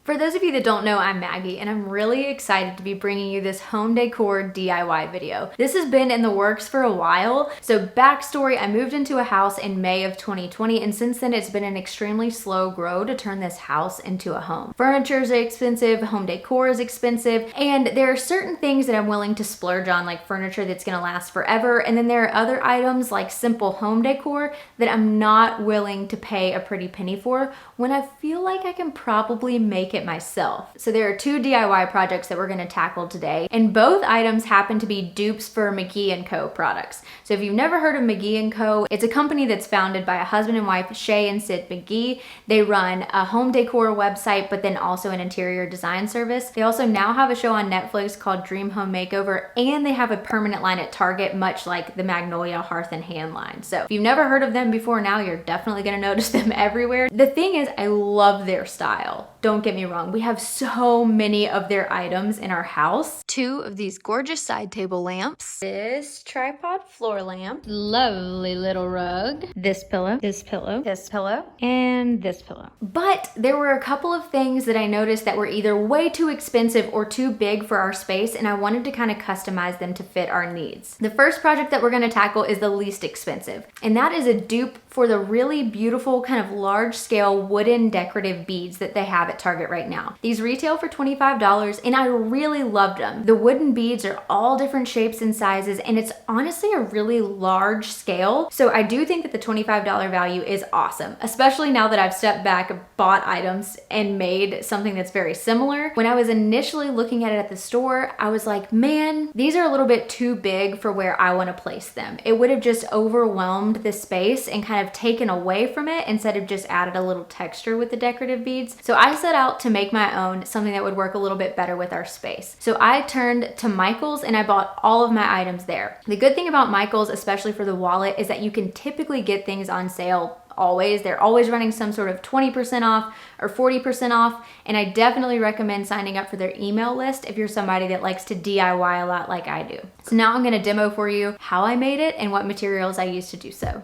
For those of you that don't know, I'm Maggie, and I'm really excited to be bringing you this home decor DIY video. This has been in the works for a while. So backstory, I moved into a house in May of 2020, and since then it's been an extremely slow grow to turn this house into a home. Furniture is expensive, home decor is expensive, and there are certain things that I'm willing to splurge on, like furniture that's gonna last forever, and then there are other items like simple home decor that I'm not willing to pay a pretty penny for when I feel like I can probably make it myself. So there are two DIY projects that we're gonna tackle today, and both items happen to be dupes for McGee Co products. So if you've never heard of McGee Co, it's a company that's founded by a husband and wife, Shay and Sid McGee. They run a home decor website, but then also an interior design service. They also now have a show on Netflix called Dream Home Makeover, and they have a permanent line at Target, much like the Magnolia Hearth and Hand line. So if you've never heard of them before, now you're definitely gonna notice them everywhere. The thing is, I love their style. Don't get me wrong, we have so many of their items in our house. Two of these gorgeous side table lamps, this tripod floor lamp, lovely little rug, this pillow, this pillow, this pillow, and this pillow. But there were a couple of things that I noticed that were either way too expensive or too big for our space, and I wanted to kind of customize them to fit our needs. The first project that we're gonna tackle is the least expensive, and that is a dupe for the really beautiful kind of large scale wooden decorative beads that they have at Target right now. These retail for $25 and I really loved them. The wooden beads are all different shapes and sizes, and it's honestly a really large scale. So I do think that the $25 value is awesome, especially now that I've stepped back, bought items, and made something that's very similar. When I was initially looking at it at the store, I was like, man, these are a little bit too big for where I want to place them. It would have just overwhelmed the space and kind of taken away from it instead of just added a little texture with the decorative beads. So I set out to make my own, something that would work a little bit better with our space. So I turned to Michael's and I bought all of my items there. The good thing about Michael's, especially for the wallet, is that you can typically get things on sale always. They're always running some sort of 20% off or 40% off, and I definitely recommend signing up for their email list if you're somebody that likes to DIY a lot like I do. So now I'm gonna demo for you how I made it and what materials I used to do so.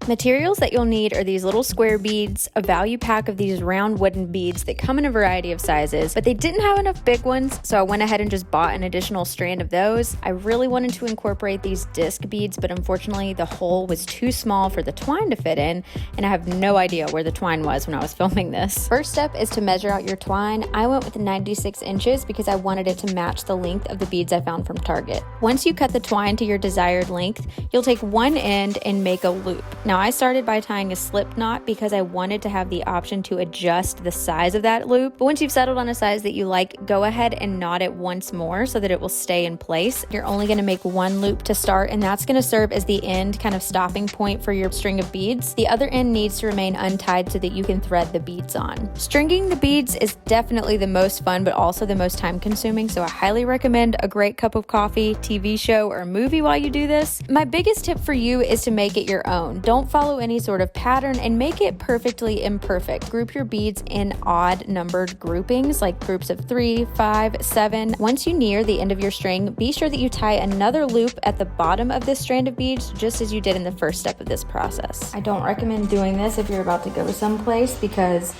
Materials that you'll need are these little square beads, a value pack of these round wooden beads that come in a variety of sizes, but they didn't have enough big ones, so I went ahead and just bought an additional strand of those. I really wanted to incorporate these disc beads, but unfortunately the hole was too small for the twine to fit in, and I have no idea where the twine was when I was filming this. First step is to measure out your twine. I went with 96 inches because I wanted it to match the length of the beads I found from Target. Once you cut the twine to your desired length, you'll take one end and make a loop. Now I started by tying a slip knot because I wanted to have the option to adjust the size of that loop. But once you've settled on a size that you like, go ahead and knot it once more so that it will stay in place. You're only going to make one loop to start, and that's going to serve as the end kind of stopping point for your string of beads. The other end needs to remain untied so that you can thread the beads on. Stringing the beads is definitely the most fun, but also the most time consuming, so I highly recommend a great cup of coffee, TV show, or movie while you do this. My biggest tip for you is to make it your own. Don't follow any sort of pattern and make it perfectly imperfect. Group your beads in odd numbered groupings, like groups of 3, 5, 7. Once you near the end of your string, be sure that you tie another loop at the bottom of this strand of beads, just as you did in the first step of this process. I don't recommend doing this if you're about to go someplace because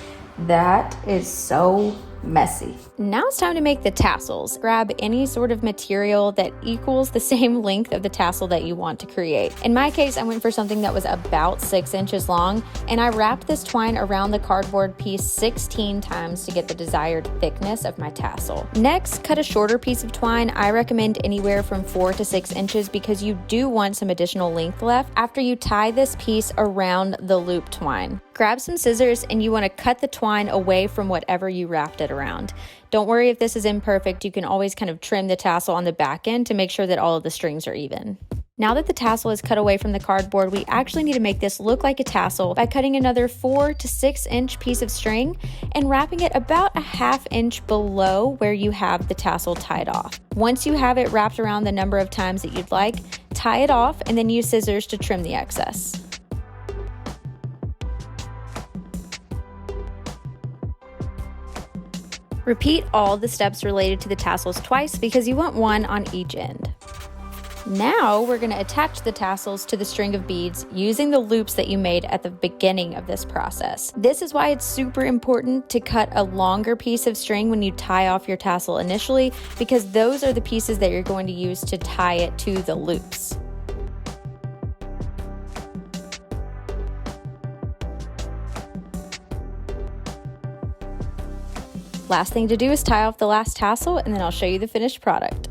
that is so messy. Now it's time to make the tassels. Grab any sort of material that equals the same length of the tassel that you want to create. In my case, I went for something that was about 6 inches long, and I wrapped this twine around the cardboard piece 16 times to get the desired thickness of my tassel. Next, cut a shorter piece of twine. I recommend anywhere from 4 to 6 inches because you do want some additional length left after you tie this piece around the loop twine. Grab some scissors and you want to cut the twine away from whatever you wrapped it around. Don't worry if this is imperfect, you can always kind of trim the tassel on the back end to make sure that all of the strings are even. Now that the tassel is cut away from the cardboard, we actually need to make this look like a tassel by cutting another 4 to 6 inch piece of string and wrapping it about a ½ inch below where you have the tassel tied off. Once you have it wrapped around the number of times that you'd like, tie it off and then use scissors to trim the excess. Repeat all the steps related to the tassels twice because you want one on each end. Now we're going to attach the tassels to the string of beads using the loops that you made at the beginning of this process. This is why it's super important to cut a longer piece of string when you tie off your tassel initially, because those are the pieces that you're going to use to tie it to the loops. Last thing to do is tie off the last tassel, and then I'll show you the finished product.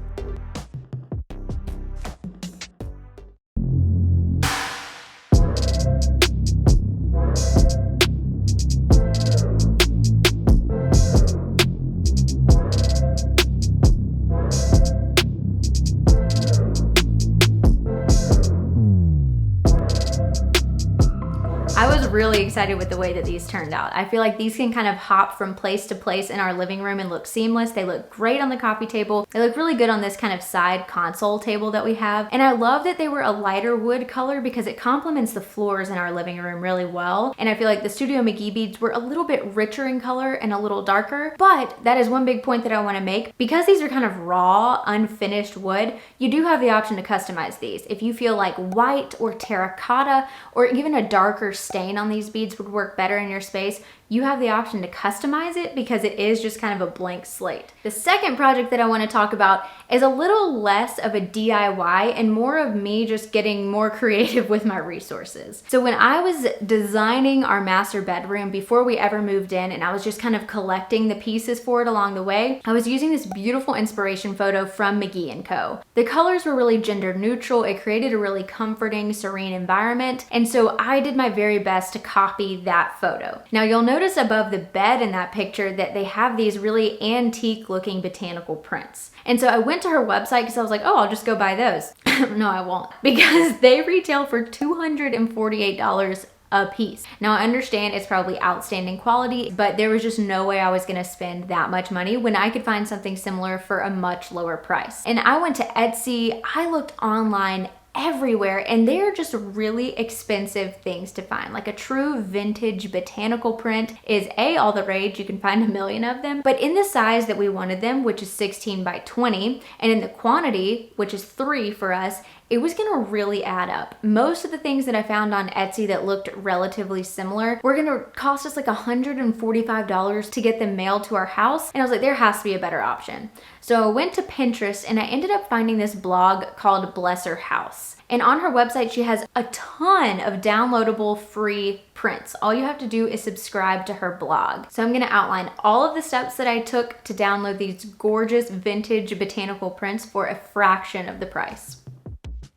I was really excited with the way that these turned out. I feel like these can kind of hop from place to place in our living room and look seamless. They look great on the coffee table. They look really good on this kind of side console table that we have. And I love that they were a lighter wood color because it complements the floors in our living room really well. And I feel like the Studio McGee beads were a little bit richer in color and a little darker, but that is one big point that I want to make. Because these are kind of raw, unfinished wood, you do have the option to customize these. If you feel like white or terracotta or even a darker stain on these beads would work better in your space, you have the option to customize it because it is just kind of a blank slate. The second project that I want to talk about is a little less of a DIY and more of me just getting more creative with my resources. So when I was designing our master bedroom before we ever moved in, and I was just kind of collecting the pieces for it along the way, I was using this beautiful inspiration photo from McGee Co. The colors were really gender neutral. It created a really comforting, serene environment. And so I did my very best to copy that photo. Now you'll notice above the bed in that picture that they have these really antique looking botanical prints. And so I went to her website because I was like, oh, I'll just go buy those. No, I won't, because they retail for $248 a piece. Now I understand it's probably outstanding quality, but there was just no way I was gonna spend that much money when I could find something similar for a much lower price. And I went to Etsy, I looked online everywhere, and they're just really expensive things to find. Like a true vintage botanical print is all the rage. You can find a million of them, but in the size that we wanted them, which is 16 by 20, and in the quantity, which is 3 for us, it was gonna really add up. Most of the things that I found on Etsy that looked relatively similar were gonna cost us like $145 to get them mailed to our house. And I was like, there has to be a better option. So I went to Pinterest and I ended up finding this blog called Bless Her House. And on her website, she has a ton of downloadable free prints. All you have to do is subscribe to her blog. So I'm gonna outline all of the steps that I took to download these gorgeous vintage botanical prints for a fraction of the price.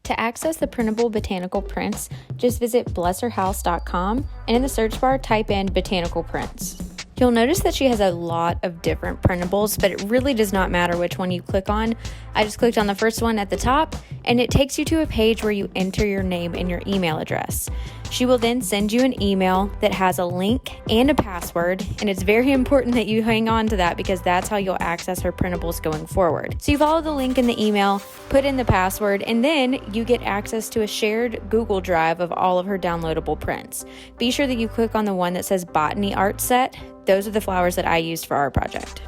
To access the printable botanical prints, just visit blessherhouse.com and in the search bar, type in botanical prints. You'll notice that she has a lot of different printables, but it really does not matter which one you click on. I just clicked on the first one at the top, and it takes you to a page where you enter your name and your email address. She will then send you an email that has a link and a password, and it's very important that you hang on to that because that's how you'll access her printables going forward. So you follow the link in the email, put in the password, and then you get access to a shared Google Drive of all of her downloadable prints. Be sure that you click on the one that says Botany Art Set. Those are the flowers that I used for our project.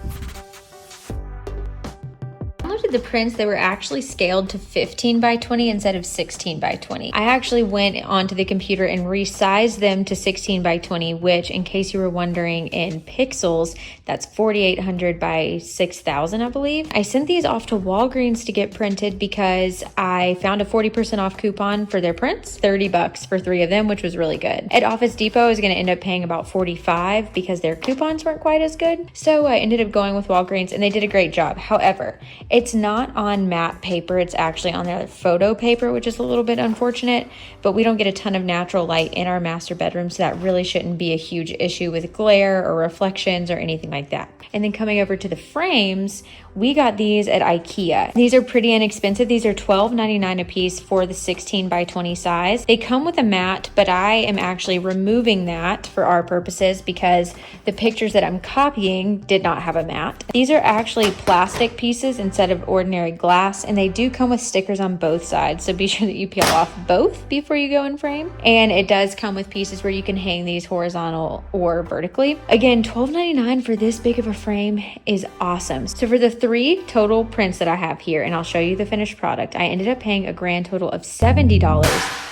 The prints, they were actually scaled to 15 by 20 instead of 16 by 20. I actually went onto the computer and resized them to 16 by 20, which, in case you were wondering, in pixels, that's 4,800 by 6,000, I believe. I sent these off to Walgreens to get printed because I found a 40% off coupon for their prints, $30 for 3 of them, which was really good. At Office Depot, I was going to end up paying about $45 because their coupons weren't quite as good. So I ended up going with Walgreens and they did a great job. However, it's not on matte paper, it's actually on their photo paper, which is a little bit unfortunate, but we don't get a ton of natural light in our master bedroom, so that really shouldn't be a huge issue with glare or reflections or anything like that. And then coming over to the frames, we got these at IKEA. These are pretty inexpensive. These are $12.99 a piece for the 16 by 20 size. They come with a mat, but I am actually removing that for our purposes because the pictures that I'm copying did not have a mat. These are actually plastic pieces instead of of ordinary glass, and they do come with stickers on both sides, so be sure that you peel off both before you go in frame. And it does come with pieces where you can hang these horizontal or vertically. Again, $12.99 for this big of a frame is awesome. So for the 3 total prints that I have here, and I'll show you the finished product, I ended up paying a grand total of $70.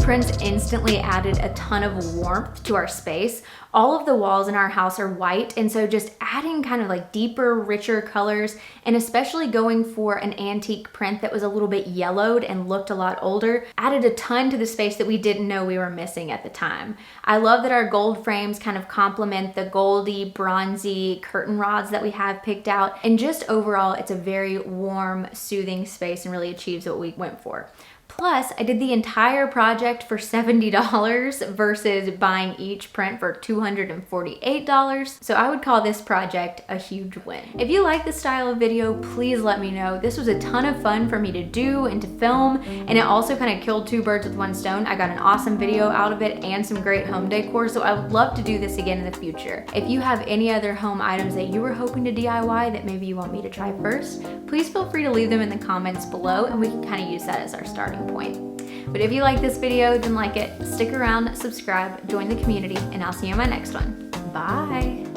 Prints instantly added a ton of warmth to our space. All of the walls in our house are white, and so just adding kind of like deeper, richer colors, and especially going for an antique print that was a little bit yellowed and looked a lot older, added a ton to the space that we didn't know we were missing at the time. I love that our gold frames kind of complement the goldy, bronzy curtain rods that we have picked out, and just overall, it's a very warm, soothing space and really achieves what we went for. Plus, I did the entire project for $70 versus buying each print for $248. So I would call this project a huge win. If you like this style of video, please let me know. This was a ton of fun for me to do and to film, and it also kind of killed 2 birds with 1 stone. I got an awesome video out of it and some great home decor, so I would love to do this again in the future. If you have any other home items that you were hoping to DIY that maybe you want me to try first, please feel free to leave them in the comments below, and we can kind of use that as our starting point. But if you like this video, then like it, stick around, subscribe, join the community, and I'll see you in my next one. Bye.